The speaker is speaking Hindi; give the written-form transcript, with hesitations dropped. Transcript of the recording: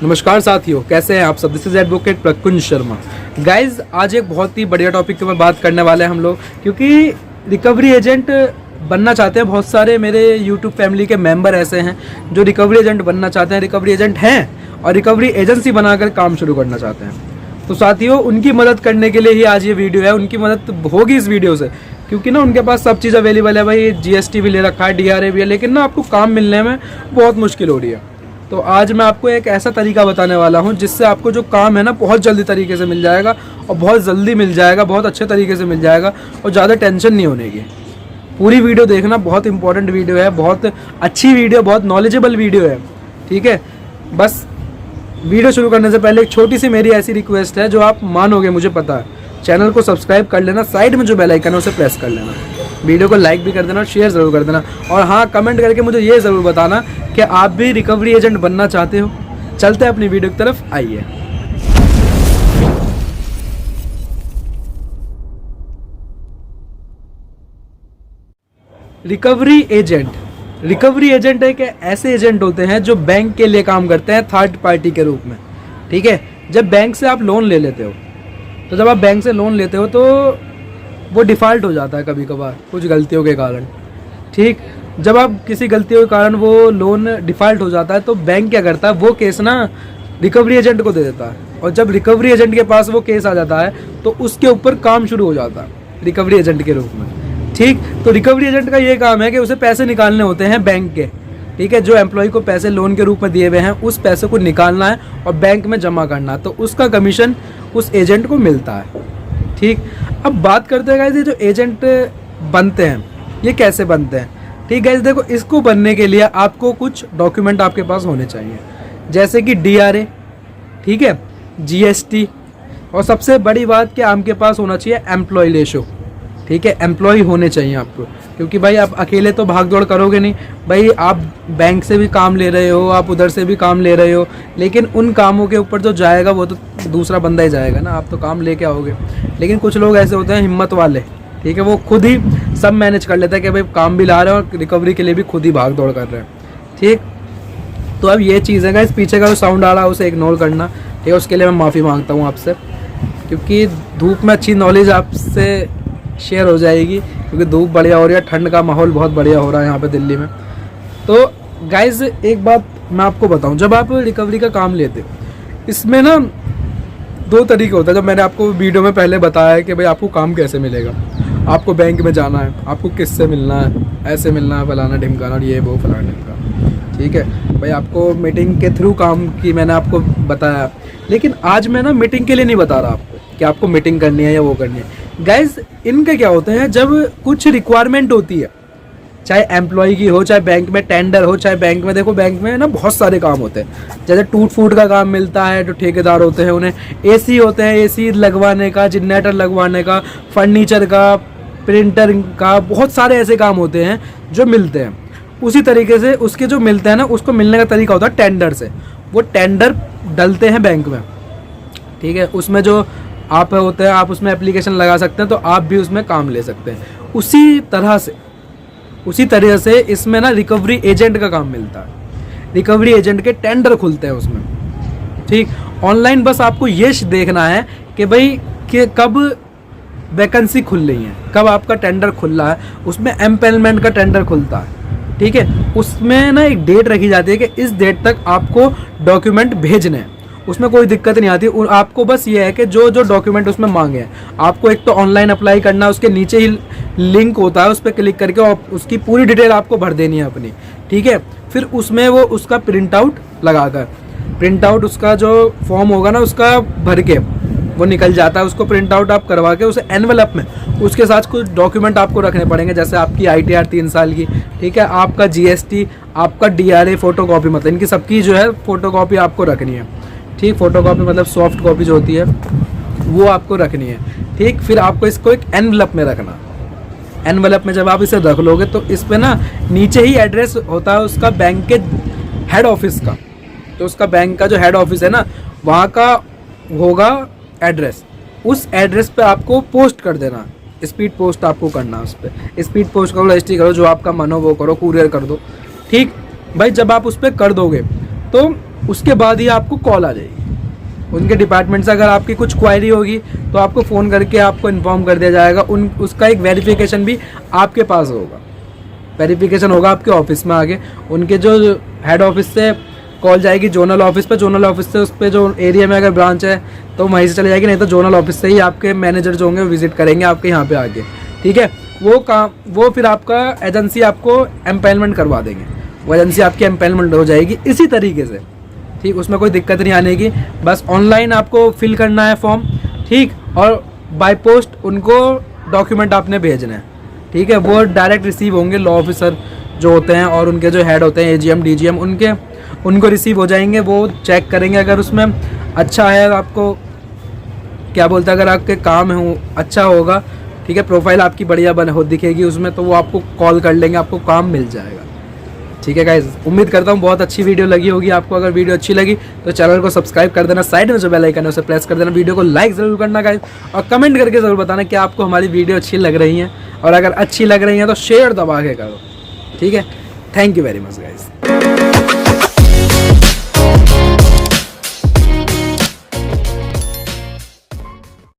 नमस्कार साथियों, कैसे हैं आप सब। This is advocate Prakunj Sharma. Guys, आज एक बहुत ही बढ़िया टॉपिक के ऊपर बात करने वाले हैं हम लोग, क्योंकि रिकवरी एजेंट बनना चाहते हैं। बहुत सारे मेरे यूट्यूब फैमिली के मेंबर ऐसे हैं जो रिकवरी एजेंट बनना चाहते हैं, रिकवरी एजेंट हैं और रिकवरी एजेंसी बनाकर काम शुरू करना चाहते हैं। तो साथियों, उनकी मदद करने के लिए ही आज ये वीडियो है। उनकी मदद होगी इस वीडियो से, क्योंकि ना उनके पास सब चीज़ अवेलेबल है। भाई GST भी ले रखा है, DRA भी है, लेकिन ना आपको काम मिलने में बहुत मुश्किल हो रही है। तो आज मैं आपको एक ऐसा तरीका बताने वाला हूं जिससे आपको जो काम है ना बहुत जल्दी तरीके से मिल जाएगा, और बहुत जल्दी मिल जाएगा, बहुत अच्छे तरीके से मिल जाएगा, और ज़्यादा टेंशन नहीं होने की। पूरी वीडियो देखना, बहुत इंपॉर्टेंट वीडियो है, बहुत अच्छी वीडियो, बहुत नॉलेजेबल वीडियो है। ठीक है, बस वीडियो शुरू करने से पहले एक छोटी सी मेरी ऐसी रिक्वेस्ट है जो आप मानोगे, मुझे पता है। चैनल को सब्सक्राइब कर लेना, साइड में जो बेल आइकन है उसे प्रेस कर लेना, वीडियो को लाइक भी कर देना और शेयर ज़रूर कर देना। और हाँ, कमेंट करके मुझे ये ज़रूर बताना कि आप भी रिकवरी एजेंट बनना चाहते हो। चलते हैं अपनी वीडियो की तरफ, आइए। रिकवरी एजेंट एक ऐसे एजेंट होते हैं जो बैंक के लिए काम करते हैं, थर्ड पार्टी के रूप में। ठीक है, जब बैंक से आप लोन ले लेते हो, तो जब आप बैंक से लोन लेते हो तो वो डिफ़ॉल्ट हो जाता है कभी कभार कुछ गलतियों के कारण। ठीक, जब आप किसी गलतियों के कारण वो लोन डिफ़ॉल्ट हो जाता है तो बैंक क्या करता है, वो केस ना रिकवरी एजेंट को दे देता है। और जब रिकवरी एजेंट के पास वो केस आ जाता है तो उसके ऊपर काम शुरू हो जाता है रिकवरी एजेंट के रूप में। ठीक, तो रिकवरी एजेंट का ये काम है कि उसे पैसे निकालने होते हैं बैंक के। ठीक है, जो एम्प्लॉय को पैसे लोन के रूप में दिए हुए हैं उस पैसे को निकालना है और बैंक में जमा करना है, तो उसका कमीशन उस एजेंट को मिलता है। ठीक, अब बात करते हैं गाइस, ये जो एजेंट बनते हैं ये कैसे बनते हैं। ठीक गाइस, देखो, इसको बनने के लिए आपको कुछ डॉक्यूमेंट आपके पास होने चाहिए, जैसे कि DRA, ठीक है, GST, और सबसे बड़ी बात कि आपके पास होना चाहिए एम्प्लॉय रेशो। ठीक है, एम्प्लॉय होने चाहिए आपको, क्योंकि भाई आप अकेले तो भाग दौड़ करोगे नहीं। भाई आप बैंक से भी काम ले रहे हो, आप उधर से भी काम ले रहे हो, लेकिन उन कामों के ऊपर जो जाएगा वो तो दूसरा बंदा ही जाएगा ना, आप तो काम लेके आओगे। लेकिन कुछ लोग ऐसे होते हैं हिम्मत वाले, ठीक है, वो खुद ही सब मैनेज कर लेते हैं कि भाई काम भी ला रहे हैं और रिकवरी के लिए भी खुद ही भाग दौड़ कर रहे हैं। ठीक, तो अब ये चीज़ है गाइस, पीछे का जो साउंड आ रहा है उसे इग्नोर करना। ठीक है, उसके लिए मैं माफ़ी मांगता हूँ आपसे, क्योंकि धूप में अच्छी नॉलेज आपसे शेयर हो जाएगी, क्योंकि धूप बढ़िया हो रही है, ठंड का माहौल बहुत बढ़िया हो रहा है यहाँ पे दिल्ली में। तो गाइज, एक बात मैं आपको बताऊँ, जब आप रिकवरी का काम लेते हो, इसमें ना दो तरीके होता है। जब मैंने आपको वीडियो में पहले बताया है कि भाई आपको काम कैसे मिलेगा, आपको बैंक में जाना है, आपको किससे मिलना है, ऐसे मिलना है, फलाना ढिमकाना, और ये वो फलाना ढिमकाना। ठीक है भाई, आपको मीटिंग के थ्रू काम की मैंने आपको बताया। लेकिन आज मैं ना मीटिंग के लिए नहीं बता रहा आपको कि आपको मीटिंग करनी है या वो करनी है। गाइज, इनके क्या होते हैं, जब कुछ रिक्वायरमेंट होती है, चाहे एम्प्लॉय की हो, चाहे बैंक में टेंडर हो, चाहे बैंक में, देखो बैंक में ना बहुत सारे काम होते हैं। जैसे टूट फूट का काम मिलता है, जो ठेकेदार होते हैं उन्हें AC होते हैं, AC लगवाने का, जनरेटर लगवाने का, फर्नीचर का, प्रिंटर का, बहुत सारे ऐसे काम होते हैं जो मिलते हैं। उसी तरीके से उसके जो मिलते हैं ना, उसको मिलने का तरीका होता है टेंडर से। वो टेंडर डलते हैं बैंक में। ठीक है, उसमें जो आप होते हैं, आप उसमें एप्लीकेशन लगा सकते हैं, तो आप भी उसमें काम ले सकते हैं। उसी तरह से इसमें ना रिकवरी एजेंट का काम मिलता है। रिकवरी एजेंट के टेंडर खुलते हैं उसमें। ठीक, ऑनलाइन बस आपको ये देखना है कि भाई कि कब वैकेंसी खुल रही है, कब आपका टेंडर खुल रहा है। उसमें एम्पेनलमेंट का टेंडर खुलता है। ठीक है, उसमें ना एक डेट रखी जाती है कि इस डेट तक आपको डॉक्यूमेंट भेजने हैं। उसमें कोई दिक्कत नहीं आती। आपको बस ये है कि जो जो डॉक्यूमेंट उसमें मांगे हैं, आपको एक तो ऑनलाइन अप्लाई करना है, उसके नीचे ही लिंक होता है, उस पर क्लिक करके और उसकी पूरी डिटेल आपको भर देनी है अपनी। ठीक है, फिर उसमें वो उसका प्रिंट आउट उसका जो फॉर्म होगा ना, उसका भर के वो निकल जाता है। उसको प्रिंट आउट आप करवा के उसे एनवेलप में, उसके साथ कुछ डॉक्यूमेंट आपको रखने पड़ेंगे, जैसे आपकी ITR 3 साल की, ठीक है, आपका GST, आपका DRA फोटोकॉपी, मतलब इनकी सबकी जो है फोटोकॉपी आपको रखनी है। ठीक, फोटोकॉपी मतलब सॉफ्ट कॉपी जो होती है वो आपको रखनी है। ठीक, फिर आपको इसको एक एनवेलप में रखना। एनवेलप में जब आप इसे रख लोगे तो इस पर ना नीचे ही एड्रेस होता है उसका बैंक के हेड ऑफिस का। तो उसका बैंक का जो हेड ऑफिस है ना, वहाँ का होगा एड्रेस। उस एड्रेस पे आपको पोस्ट कर देना, स्पीड पोस्ट आपको करना। उस पर स्पीड पोस्ट करो, रजिस्ट्री करो, जो आपका मन हो वो करो, कुरियर कर दो। ठीक भाई, जब आप उस पर कर दोगे तो उसके बाद ही आपको कॉल आ जाएगी उनके डिपार्टमेंट से। अगर आपकी कुछ क्वायरी होगी तो आपको फ़ोन करके आपको इन्फॉर्म कर दिया जाएगा। उसका एक वेरिफिकेशन भी आपके पास होगा, वेरिफिकेशन होगा आपके ऑफिस में आगे। उनके जो हेड ऑफिस से कॉल जाएगी जोनल ऑफिस पे, जोनल ऑफिस से उस पर जो एरिया में अगर ब्रांच है तो वहीं से चली जाएगी, नहीं तो जोनल ऑफिस से ही आपके मैनेजर जो होंगे विजिट करेंगे आपके यहाँ पे आके, ठीक है। वो फिर आपका एजेंसी आपको एम्पेलमेंट करवा देंगे, वो एजेंसी आपकी एम्पेलमेंट हो जाएगी इसी तरीके से, ठीक। उसमें कोई दिक्कत नहीं आने की, बस ऑनलाइन आपको फिल करना है फॉर्म, ठीक। और बाय पोस्ट उनको डॉक्यूमेंट आपने भेजना है, ठीक है। वो डायरेक्ट रिसीव होंगे लॉ ऑफिसर जो होते हैं और उनके जो हेड होते हैं एजीएम डीजीएम उनको रिसीव हो जाएंगे। वो चेक करेंगे, अगर उसमें अच्छा है आपको क्या बोलते हैं, अगर आपके काम है अच्छा होगा, ठीक है, प्रोफाइल आपकी बढ़िया दिखेगी उसमें, तो वो आपको कॉल कर लेंगे, आपको काम मिल जाएगा, ठीक है गाइस। उम्मीद करता हूँ बहुत अच्छी वीडियो लगी होगी आपको। अगर वीडियो अच्छी लगी तो चैनल को सब्सक्राइब कर देना, साइड में जो बेल आइकन है उसे प्रेस कर देना, वीडियो को लाइक ज़रूर करना गाइस, और कमेंट करके ज़रूर बताना कि आपको हमारी वीडियो अच्छी लग रही है, और अगर अच्छी लग रही है तो शेयर दबा के करो, ठीक है। Thank you very much guys.